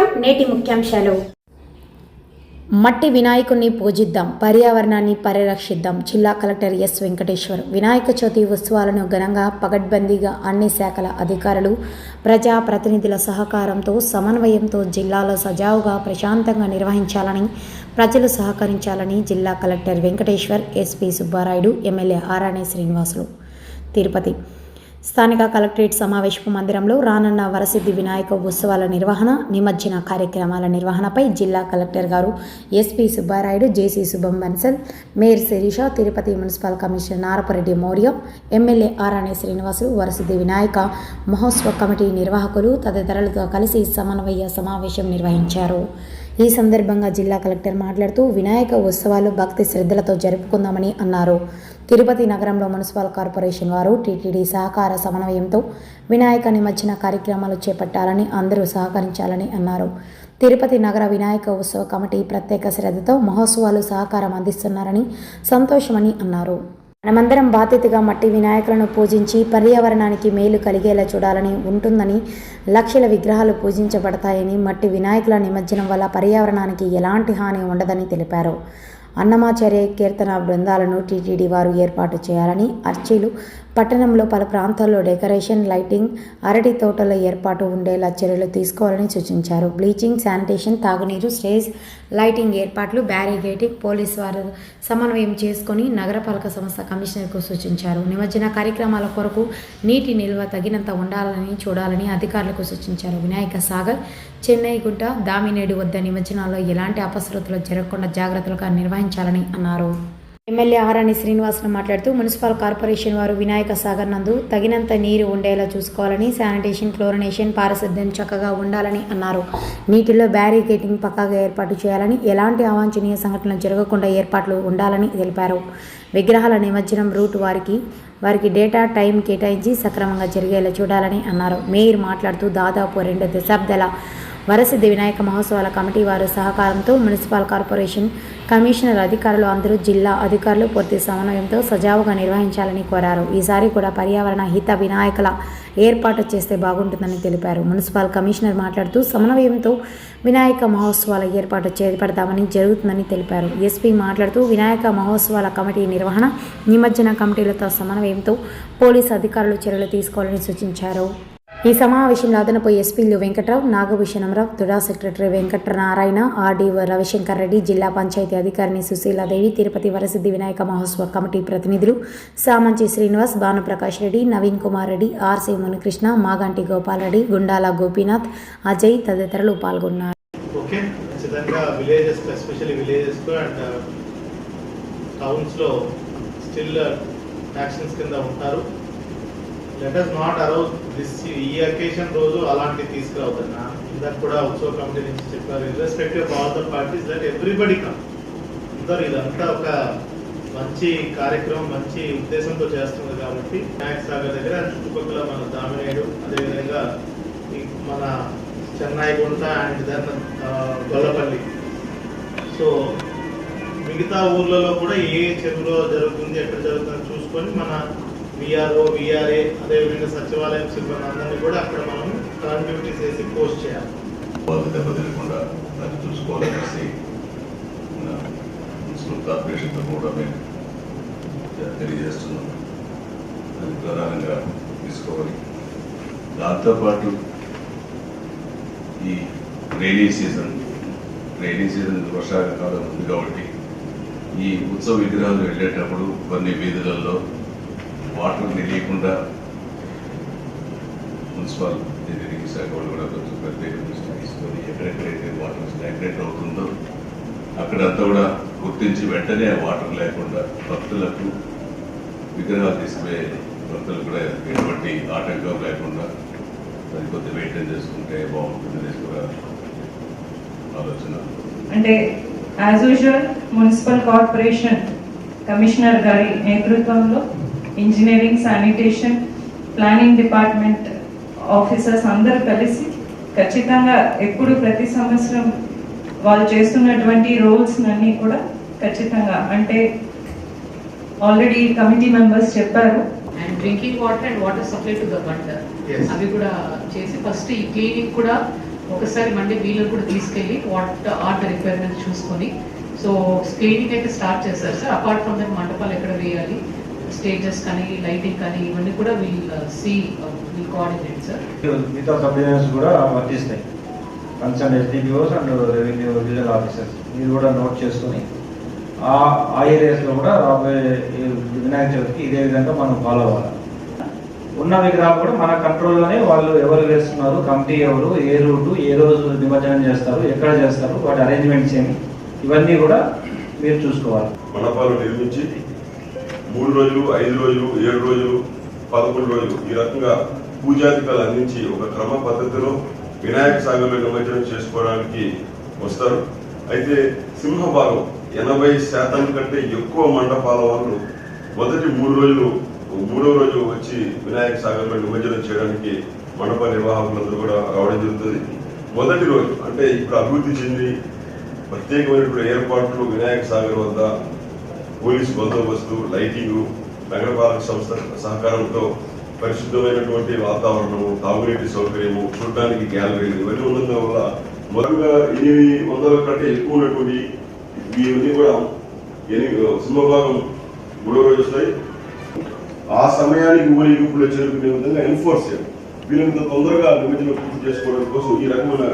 నమస్కారం. నేటి ముఖ్యాంశాలు. మట్టి వినాయకుడిని పూజిద్దాం, పర్యావరణాన్ని పరిరక్షిద్దాం. జిల్లా కలెక్టర్ ఎస్ వెంకటేశ్వర్ వినాయక చవితి ఉత్సవాలను ఘనంగా పకడ్బందీగా అన్ని శాఖల అధికారులు, ప్రజా ప్రతినిధుల సహకారంతో సమన్వయంతో జిల్లాలో సజావుగా ప్రశాంతంగా నిర్వహించాలని, ప్రజలు సహకరించాలని జిల్లా collector Venkateshwar, SP Subbarayudu, MLA Arani Srinivasulu Tirupati స్థానిక కలెక్టరేట్ సమావేశపు మందిరంలో రానున్న వరసిద్ధి వినాయక ఉత్సవాల నిర్వహణ, నిమజ్జన కార్యక్రమాల నిర్వహణపై జిల్లా కలెక్టర్ గారు SP Subbarayudu, JC Shubham Bansal, mayor Sirisha, Tirupati municipal commissioner Narapareddy Maurya, MLA Arani Srinivasulu, Varasiddhi Vinayaka మహోత్సవ కమిటీ నిర్వాహకులు తదితరులతో కలిసి సమన్వయ సమావేశం నిర్వహించారు. ఈ సందర్భంగా జిల్లా కలెక్టర్ మాట్లాడుతూ వినాయక ఉత్సవాలు భక్తి శ్రద్ధలతో జరుపుకుందామని అన్నారు. తిరుపతి నగరంలో మున్సిపల్ కార్పొరేషన్ వారు టీటీడీ సహకార సమన్వయంతో వినాయక నిమజ్జన కార్యక్రమాలు చేపట్టాలని, అందరూ సహకరించాలని అన్నారు. తిరుపతి నగర వినాయక ఉత్సవ కమిటీ ప్రత్యేక శ్రద్ధతో మహోత్సవాలు సహకారం అందిస్తున్నారని సంతోషమని అన్నారు. మనమందరం బాధ్యతగా మట్టి వినాయకులను పూజించి పర్యావరణానికి మేలు కలిగేలా చూడాలని ఉంటుందని, లక్షల విగ్రహాలు పూజించబడతాయని, మట్టి వినాయకుల నిమజ్జనం వల్ల పర్యావరణానికి ఎలాంటి హాని ఉండదని తెలిపారు. అన్నమాచార్య కీర్తన బృందాలను టీటీడీ వారు ఏర్పాటు చేయాలని, అర్చీలు పట్టణంలో పలు ప్రాంతాల్లో డెకరేషన్, లైటింగ్, అరటి తోటల ఏర్పాటు ఉండేలా చర్యలు తీసుకోవాలని సూచించారు. బ్లీచింగ్, శానిటేషన్, తాగునీరు, స్టేజ్ లైటింగ్ ఏర్పాట్లు, బ్యారిగేటింగ్, పోలీసు వారు సమన్వయం చేసుకుని నగరపాలక సంస్థ కమిషనర్కు సూచించారు. నిమజ్జన కార్యక్రమాల కొరకు నీటి నిల్వ తగినంత ఉండాలని చూడాలని అధికారులకు సూచించారు. వినాయక సాగర్, చెన్నై గుంట, దామినేడు వద్ద నిమజ్జనాల్లో ఎలాంటి అపశృతులు జరగకుండా జాగ్రత్తలుగా నిర్వహించాలని అన్నారు. ఎమ్మెల్యే ఆరాణి శ్రీనివాసులు మాట్లాడుతూ మున్సిపల్ కార్పొరేషన్ వారు వినాయక సాగర్ నందు తగినంత నీరు ఉండేలా చూసుకోవాలని, శానిటేషన్, క్లోరినేషన్, పారిశుద్ధ్యం చక్కగా ఉండాలని అన్నారు. నీటిలో బ్యారికేటింగ్ పక్కాగా ఏర్పాటు చేయాలని, ఎలాంటి అవాంఛనీయ సంఘటనలు జరగకుండా ఏర్పాట్లు ఉండాలని తెలిపారు. విగ్రహాల నిమజ్జనం రూట్ వారికి డేటా టైం కేటాయించి సక్రమంగా జరిగేలా చూడాలని అన్నారు. మేయర్ మాట్లాడుతూ దాదాపు 2 దశాబ్దాల వరసిద్ధి వినాయక మహోత్సవాల కమిటీ వారి సహకారంతో మున్సిపల్ కార్పొరేషన్ కమిషనర్ అధికారులు అందరూ జిల్లా అధికారులు పూర్తి సమన్వయంతో సజావుగా నిర్వహించాలని కోరారు. ఈసారి కూడా పర్యావరణ హిత వినాయకుల ఏర్పాటు చేస్తే బాగుంటుందని తెలిపారు. మున్సిపల్ కమిషనర్ మాట్లాడుతూ సమన్వయంతో వినాయక మహోత్సవాల ఏర్పాటు చేపడతామని జరుగుతుందని తెలిపారు. ఎస్పీ మాట్లాడుతూ వినాయక మహోత్సవాల కమిటీ నిర్వహణ, నిమజ్జన కమిటీలతో సమన్వయంతో పోలీసు అధికారులు చర్యలు తీసుకోవాలని సూచించారు. ఈ సమావేశంలో అదనపు ఎస్పీలు వెంకట్రావు, నాగభూషణంరావు, తుడా సెక్రటరీ వెంకటనారాయణ, ఆర్డీఓ రవిశంకర్ రెడ్డి, జిల్లా పంచాయతీ అధికారిని సుశీలాదేవి, తిరుపతి వరసిద్ధి వినాయక మహోత్సవ కమిటీ ప్రతినిధులు సామంచి శ్రీనివాస్, భానుప్రకాష్ రెడ్డి, నవీన్ కుమార్ రెడ్డి, ఆర్సీ మునికృష్ణ, మాగంటి గోపాల్ రెడ్డి, గుండాల గోపీనాథ్, అజయ్ తదితరులు పాల్గొన్నారు. Let us not allow this ఈ అకేషన్ రోజు అలాంటి తీసుకురావద్దన్నా. ఇందాక కూడా ఉత్సవ కమిటీ నుంచి చెప్పారు, irrespective of all the parties that everybody come. అందరూ ఇదంతా ఒక మంచి కార్యక్రమం, మంచి ఉద్దేశంతో చేస్తుంది కాబట్టి వినాయక సాగర్ దగ్గర చుట్టుపక్కల మన దామినేడు, అదేవిధంగా మన చెన్నై గుంట అండ్ దెన్ గొల్లపల్లి, సో మిగతా ఊర్లలో కూడా ఏ చెరువులో జరుగుతుంది, ఎక్కడ జరుగుతుందని చూసుకొని మన విఆర్ఓ, విఆర్ఏ, అదేవిధంగా సచివాలయం సిబ్బంది అందరినీ కూడా అక్కడ మనం టర్న్ డ్యూటీస్ వేసి పోస్ట్ చేయాలి. దెబ్బతినకుండా దాన్ని చూసుకోవాలనేసి మున్సిపల్ కార్పొరేషన్తో కూడా మేము తెలియజేస్తున్నాం. అది ప్రధానంగా తీసుకోవాలి. దాంతోపాటు ఈ రైనీ సీజన్ వర్షాకాలం ఉంది కాబట్టి ఈ ఉత్సవ విగ్రహాలు వెళ్ళేటప్పుడు కొన్ని వీధులలో వాటర్ నిలియకుండా మున్సిపల్ ఇంజనీరింగ్ శాఖ వాళ్ళు కూడా కొంచెం ప్రత్యేక దృష్టి తీసుకొని ఎక్కడెక్కడైతే వాటర్ స్టాగ్నేట్ అవుతుందో అక్కడంతా కూడా గుర్తించి వెంటనే వాటర్ లేకుండా భక్తులకు విగ్రహాలు తీసుకుపోయే భక్తులు కూడా ఎటువంటి ఆటంకం లేకుండా అది కొద్దిగా మెయింటైన్ చేసుకుంటే బాగుంటుంది అనేసి కూడా ఆలోచన. అంటే as usual municipal corporation commissioner గారి నేతృత్వంలో engineering, sanitation, planning department officers అందరూ కలిసి ఖచ్చితంగా ఎప్పుడు ప్రతి సంవత్సరం వాళ్ళు చేస్తున్నటువంటి రోల్స్ అన్నీ కూడా ఖచ్చితంగా, అంటే ఆల్రెడీ కమిటీ మెంబర్స్ చెప్పారు, and drinking water and water supply to the Bhandar అవి కూడా చేసి ఫస్ట్ ఈ క్లీనింగ్ కూడా ఒకసారి మళ్ళీ వీళ్ళని కూడా తీసుకెళ్ళి వాట్ ఆర్ ద రిక్వైర్మెంట్స్ చూసుకొని సో స్క్రీనింగ్ అయితే స్టార్ట్ చేశారు సార్. అపార్ట్ ఫ్రమ్ దట్ మండపాలు ఎక్కడ వేయాలి, స్టేజెస్ కానీ లైటింగ్ కానీ ఇవన్నీ కూడా వీల్ కోఆర్డినేట్ సార్. మిగతా సబ్ డివిజన్స్ కూడా వర్తిస్తాయి. Concern SDPOs and revenue divisional officers మీరు కూడా నోట్ చేసుకొని ఆ ఏరియాస్లో కూడా రాబోయే వినాయక చవితికి ఇదే విధంగా మనం ఫాలో అవ్వాలి. ఉన్న విగ్రహాలు కూడా మన కంట్రోల్లోనే వాళ్ళు ఎవరు వేస్తున్నారు, కమిటీ ఎవరు, ఏ రూటు, ఏ రోజు నిమజ్జనం చేస్తారు, ఎక్కడ చేస్తారు, వాటి అరేంజ్మెంట్స్ ఏమి, ఇవన్నీ కూడా మీరు చూసుకోవాలి. మండపాలు నిర్మించి 3 రోజులు, 5 రోజులు, 7 రోజులు, 11 రోజులు ఈ రకంగా పూజాధికాలు అందించి ఒక క్రమ పద్ధతిలో వినాయక సాగర్లో నిమజ్జనం చేసుకోవడానికి వస్తారు. అయితే సింహభాగం 80% కంటే ఎక్కువ మండపాల వాళ్ళు మొదటి 3 రోజులు, 3వ రోజు వచ్చి వినాయక సాగర్లో నిమజ్జనం చేయడానికి మండప నిర్వాహకులందరూ కూడా రావడం జరుగుతుంది. మొదటి రోజు అంటే ఇప్పుడు అభివృద్ధి చెంది ప్రత్యేకమైనటువంటి ఏర్పాట్లు వినాయక సాగర్ వద్ద పోలీసు బందోబస్తు, లైటింగు, నగరపాలక సంస్థ సహకారంతో పరిశుద్ధమైనటువంటి వాతావరణము, తాగునీటి సౌకర్యము, చూడడానికి గ్యాలరీలు ఇవన్నీ ఉన్నందు వల్ల మొదలుగా 800 కంటే ఎక్కువ ఉన్నటువంటి ఇవన్నీ కూడా సింహభాగం 3వ రోజు వస్తాయి. ఆ సమయానికి ఊరేగింపులో చేరుకునే విధంగా ఎన్ఫోర్స్ చేయాలి. వీళ్ళంత తొందరగా నిమజ్జనం పూర్తి చేసుకోవడం కోసం ఈ రకమైన